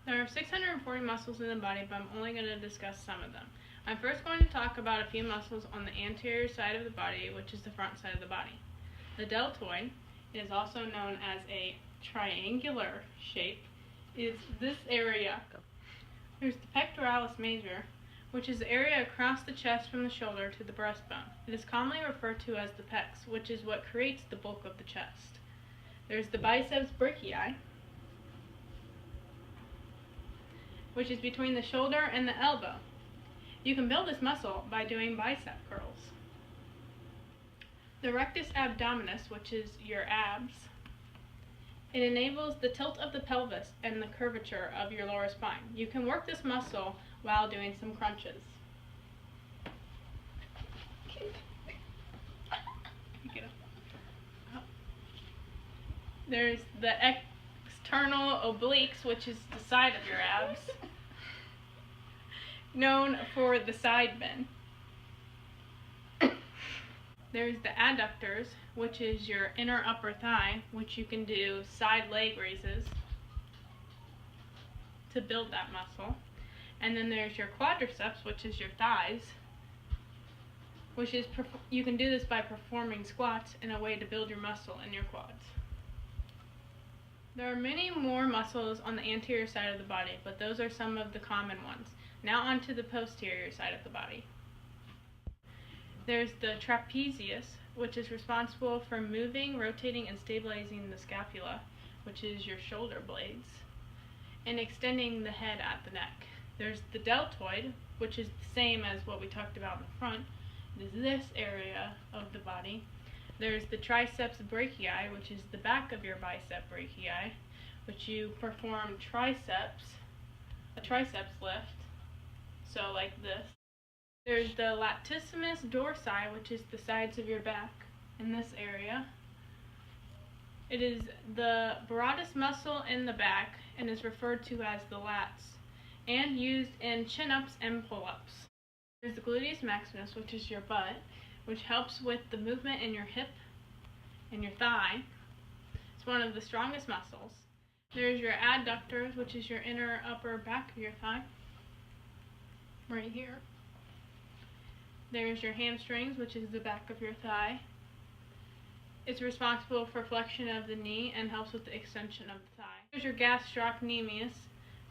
There are 640 muscles in the body, but I'm only going to discuss some of them. I'm first going to talk about a few muscles on the anterior side of the body, which is the front side of the body. The deltoid, it is also known as a triangular shape, is this area. There's the pectoralis major, which is the area across the chest from the shoulder to the breastbone. It is commonly referred to as the pecs, which is what creates the bulk of the chest. There's the biceps brachii, which is between the shoulder and the elbow. You can build this muscle by doing bicep curls. The rectus abdominis, which is your abs, it enables the tilt of the pelvis and the curvature of your lower spine. You can work this muscle while doing some crunches. There's the external obliques, which is the side of your abs, known for the side bend. There's the adductors, which is your inner upper thigh, which you can do side leg raises to build that muscle. And then there's your quadriceps, which is your thighs, which is you can do this by performing squats in a way to build your muscle in your quads. There are many more muscles on the anterior side of the body, but those are some of the common ones. Now on to the posterior side of the body. There's the trapezius, which is responsible for moving, rotating, and stabilizing the scapula, which is your shoulder blades, and extending the head at the neck. There's the deltoid, which is the same as what we talked about in the front. It is this area of the body. There's the triceps brachii, which is the back of your bicep brachii, which you perform a triceps lift, so like this. There's the latissimus dorsi, which is the sides of your back in this area. It is the broadest muscle in the back and is referred to as the lats, and used in chin-ups and pull-ups. There's the gluteus maximus, which is your butt, which helps with the movement in your hip and your thigh. It's one of the strongest muscles. There's your adductors, which is your inner upper back of your thigh, right here. There's your hamstrings, which is the back of your thigh. It's responsible for flexion of the knee and helps with the extension of the thigh. There's your gastrocnemius,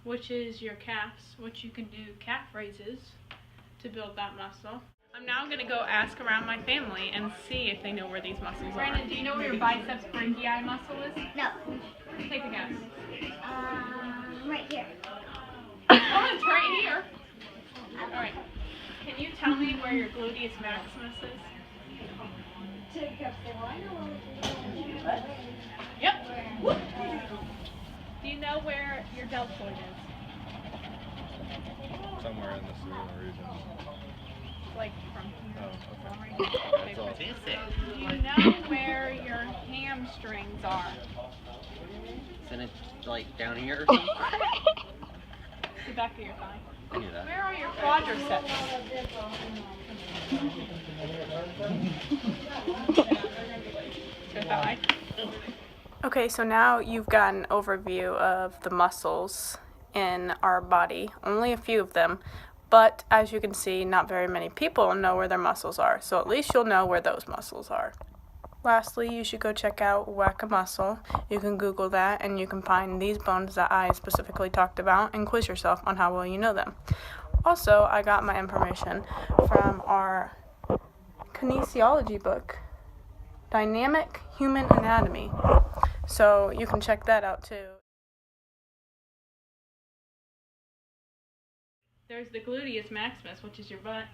which is your calves, which you can do calf raises to build that muscle. I'm now going to go ask around my family and see if they know where these muscles are. Brandon, do you know where your biceps brachii muscle is? No. Take a guess. Right here. Oh, it's right here. Alright. Can you tell me where your gluteus maximus is? Yep. Do you know where your deltoid is? Somewhere in this region. Like from Oh, okay. Do you know where your hamstrings are? Isn't it like down here or something? The back of your thigh. I knew that. Where are your quadriceps? Your thigh. Okay, so now you've got an overview of the muscles in our body. Only a few of them. But as you can see, not very many people know where their muscles are, so at least you'll know where those muscles are. Lastly, you should go check out Whack-A-Muscle. You can Google that, and you can find these bones that I specifically talked about and quiz yourself on how well you know them. Also, I got my information from our kinesiology book, Dynamic Human Anatomy, so you can check that out too. There's the gluteus maximus, which is your butt.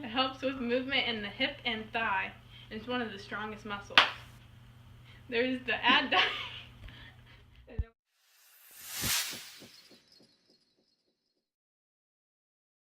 It helps with movement in the hip and thigh, and it's one of the strongest muscles. There's the adductor.